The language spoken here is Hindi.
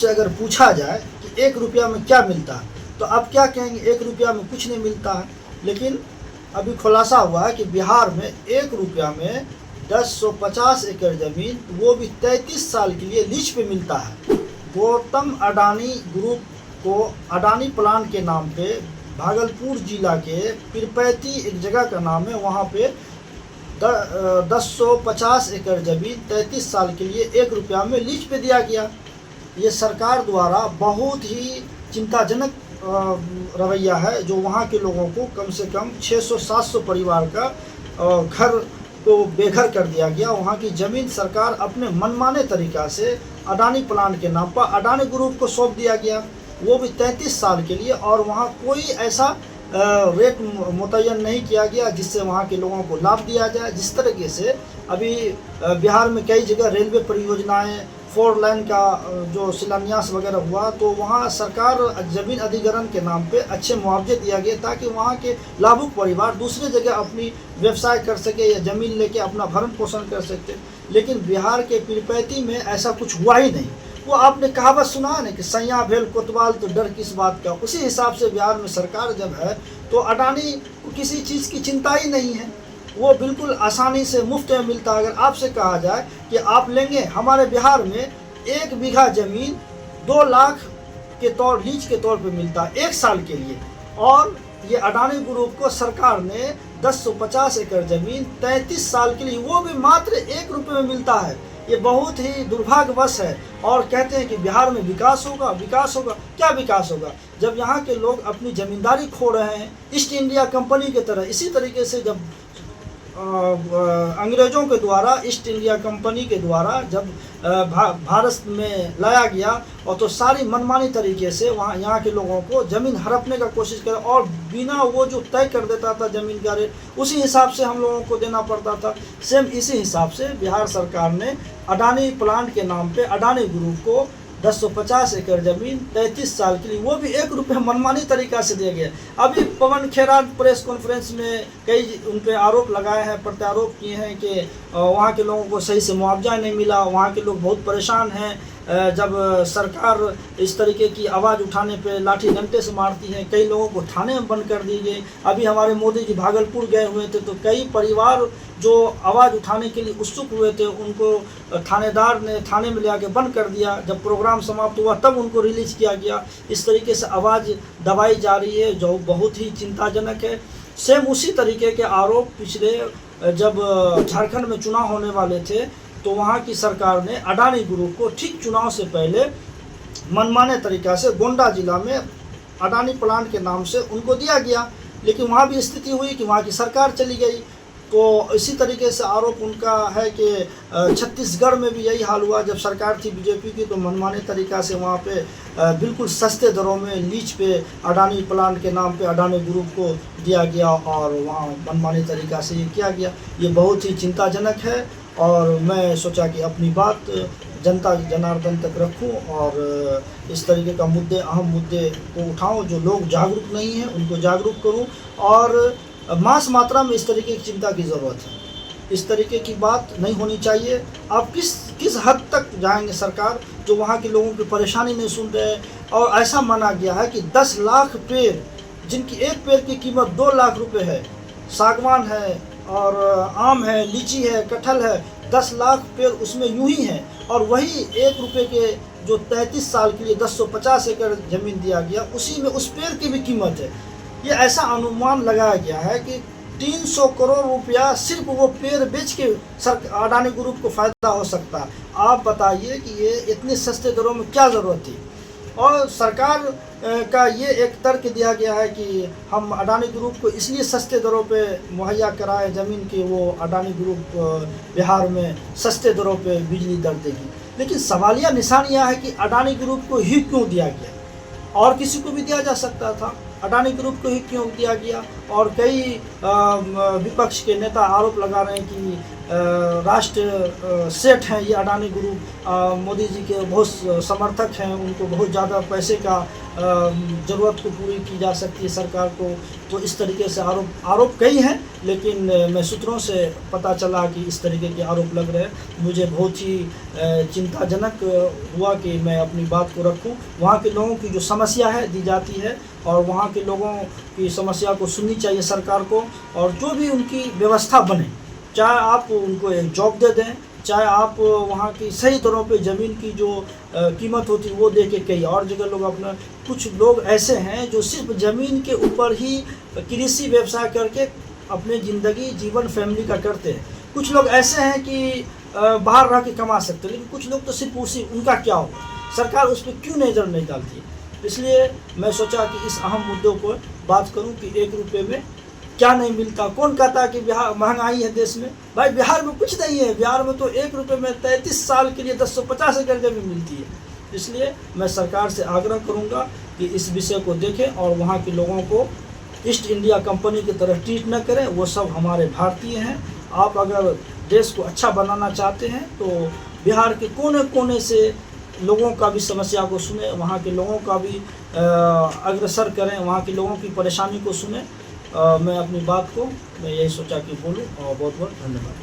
से अगर पूछा जाए कि 1 रुपया में क्या मिलता है, तो आप क्या कहेंगे? 1 रुपया में कुछ नहीं मिलता है। लेकिन अभी खुलासा हुआ है कि बिहार में 1 रुपया में 1050 एकड़ ज़मीन, वो भी 33 साल के लिए लीज पे मिलता है। गौतम अडानी ग्रुप को अडानी प्लांट के नाम पे भागलपुर जिला के पीरपैती एक जगह का नाम है, वहाँ पे 1050 एकड़ ज़मीन 33 साल के लिए 1 रुपया में लीज पे दिया गया। ये सरकार द्वारा बहुत ही चिंताजनक रवैया है, जो वहाँ के लोगों को कम से कम 600-700 परिवार का घर को बेघर कर दिया गया। वहाँ की ज़मीन सरकार अपने मनमाने तरीक़ा से अडानी प्लांट के नाम पर अडानी ग्रुप को सौंप दिया गया, वो भी 33 साल के लिए। और वहाँ कोई ऐसा रेट मुतय्यन नहीं किया गया जिससे वहाँ के लोगों को लाभ दिया जाए। जिस तरीके से अभी बिहार में कई जगह रेलवे परियोजनाएं, 4 लाइन का जो शिलान्यास वगैरह हुआ, तो वहाँ सरकार ज़मीन अधिग्रहण के नाम पे अच्छे मुआवजे दिया गया ताकि वहाँ के लाभुक परिवार दूसरी जगह अपनी व्यवसाय कर सके या ज़मीन लेके अपना भरण पोषण कर सकते। लेकिन बिहार के पीरपैती में ऐसा कुछ हुआ ही नहीं। वो आपने कहावत सुना है ना कि सैया भेल कोतवाल तो डर किस बात का। उसी हिसाब से बिहार में सरकार जब है तो अडानी को किसी चीज़ की चिंता ही नहीं है, वो बिल्कुल आसानी से मुफ्त में मिलता है। अगर आपसे कहा जाए कि आप लेंगे, हमारे बिहार में 1 बीघा ज़मीन 2 लाख के लीज के तौर पे मिलता है 1 साल के लिए, और ये अडानी ग्रुप को सरकार ने 1050 एकड़ ज़मीन 33 साल के लिए, वो भी मात्र 1 रुपये में मिलता है। ये बहुत ही दुर्भाग्यवश है। और कहते हैं कि बिहार में विकास होगा, विकास होगा। क्या विकास होगा जब यहाँ के लोग अपनी ज़मींदारी खो रहे हैं ईस्ट इंडिया कंपनी की तरह। इसी तरीके से जब अंग्रेज़ों के द्वारा, ईस्ट इंडिया कंपनी के द्वारा जब भारत में लाया गया, और तो सारी मनमानी तरीके से वहाँ यहाँ के लोगों को ज़मीन हड़पने का कोशिश करे, और बिना वो जो तय कर देता था ज़मीन का रेट, उसी हिसाब से हम लोगों को देना पड़ता था। सेम इसी हिसाब से बिहार सरकार ने अडानी प्लांट के नाम पे अडानी ग्रुप को 1050 एकड़ ज़मीन 33 साल के लिए, वो भी 1 रुपये मनमानी तरीक़ा से दिया गया। अभी पवन खेरा प्रेस कॉन्फ्रेंस में कई उन पर आरोप लगाए हैं, प्रत्यारोप किए हैं कि वहाँ के लोगों को सही से मुआवजा नहीं मिला, वहाँ के लोग बहुत परेशान हैं। जब सरकार इस तरीके की आवाज़ उठाने पे लाठी डंडे से मारती है, कई लोगों को थाने में बंद कर दिए गए। अभी हमारे मोदी जी भागलपुर गए हुए थे, तो कई परिवार जो आवाज़ उठाने के लिए उत्सुक हुए थे, उनको थानेदार ने थाने में ले आके बंद कर दिया। जब प्रोग्राम समाप्त हुआ तब उनको रिलीज़ किया गया। इस तरीके से आवाज़ दबाई जा रही है, जो बहुत ही चिंताजनक है। सेम उसी तरीके के आरोप पिछले जब झारखंड में चुनाव होने वाले थे, तो वहाँ की सरकार ने अडानी ग्रुप को ठीक चुनाव से पहले मनमाने तरीक़ा से गोंडा जिला में अडानी प्लांट के नाम से उनको दिया गया। लेकिन वहाँ भी स्थिति हुई कि वहाँ की सरकार चली गई। तो इसी तरीके से आरोप उनका है कि छत्तीसगढ़ में भी यही हाल हुआ। जब सरकार थी बीजेपी की, तो मनमाने तरीक़ा से वहाँ पे बिल्कुल सस्ते दरों में लीज पे अडानी प्लांट के नाम पे अडानी ग्रुप को दिया गया, और वहाँ मनमाने तरीक़ा से ये किया गया। ये बहुत ही चिंताजनक है, और मैं सोचा कि अपनी बात जनता जनार्दन तक रखूं, और इस तरीके का मुद्दे, अहम मुद्दे को उठाऊं। जो लोग जागरूक नहीं हैं उनको जागरूक करूं, और मास मात्रा में इस तरीके की चिंता की ज़रूरत है। इस तरीके की बात नहीं होनी चाहिए। आप किस हद तक जाएंगे सरकार, जो वहाँ के लोगों की परेशानी नहीं सुन रहे हैं। और ऐसा माना गया है कि 10 लाख पेड़, जिनकी एक पेड़ की कीमत 2 लाख रुपये है, सागवान है और आम है, लीची है, कटहल है, 10 लाख पेड़ उसमें यूं ही हैं। और वही 1 रुपये के जो 33 साल के लिए 1050 एकड़ ज़मीन दिया गया, उसी में उस पेड़ की भी कीमत है। ये ऐसा अनुमान लगाया गया है कि 300 करोड़ रुपया सिर्फ वो पेड़ बेच के अडानी ग्रुप को फ़ायदा हो सकता है। आप बताइए कि ये इतने सस्ते दरों में क्या ज़रूरत थी। और सरकार का ये एक तर्क दिया गया है कि हम अडानी ग्रुप को इसलिए सस्ते दरों पे मुहैया कराए ज़मीन कि वो अडानी ग्रुप बिहार में सस्ते दरों पे बिजली दर देगी। लेकिन सवालिया निशान यह है कि अडानी ग्रुप को ही क्यों दिया गया, और किसी को भी दिया जा सकता था। अडानी ग्रुप को ही क्यों दिया गया। और कई विपक्ष के नेता आरोप लगा रहे हैं कि राष्ट्र सेठ हैं ये अडानी ग्रुप, मोदी जी के बहुत समर्थक हैं, उनको बहुत ज़्यादा पैसे का ज़रूरत को पूरी की जा सकती है सरकार को। तो इस तरीके से आरोप कई हैं, लेकिन मैं सूत्रों से पता चला कि इस तरीके के आरोप लग रहे हैं। मुझे बहुत ही चिंताजनक हुआ कि मैं अपनी बात को रखूं। वहाँ के लोगों की जो समस्या है दी जाती है, और वहाँ के लोगों की समस्या को सुननी चाहिए सरकार को, और जो भी उनकी व्यवस्था बने, चाहे आप उनको एक जॉब दे दें, चाहे आप वहाँ की सही दरों पे ज़मीन की जो कीमत होती है वो दे के। कई और जगह लोग अपना, कुछ लोग ऐसे हैं जो सिर्फ ज़मीन के ऊपर ही कृषि व्यवसाय करके अपने ज़िंदगी जीवन फैमिली का करते हैं। कुछ लोग ऐसे हैं कि बाहर रह के कमा सकते हैं, लेकिन कुछ लोग तो सिर्फ उसी, उनका क्या होगा, सरकार उस पर क्यों नज़र नहीं डालती है। इसलिए मैं सोचा कि इस अहम मुद्दों पर बात करूं कि 1 रुपये में क्या नहीं मिलता। कौन कहता है कि बिहार महंगाई है देश में? भाई बिहार में कुछ नहीं है, बिहार में तो 1 रुपये में 33 साल के लिए 1050 एकड़ जमीन मिलती है। इसलिए मैं सरकार से आग्रह करूंगा कि इस विषय को देखें और वहाँ के लोगों को ईस्ट इंडिया कंपनी की तरह ट्रीट न करें। वो सब हमारे भारतीय हैं। आप अगर देश को अच्छा बनाना चाहते हैं तो बिहार के कोने कोने से लोगों का भी समस्या को सुने, वहाँ के लोगों का भी अग्रसर करें, वहाँ के लोगों की परेशानी को सुने। मैं अपनी बात को मैं यही सोचा कि बोलूँ, और बहुत बहुत धन्यवाद।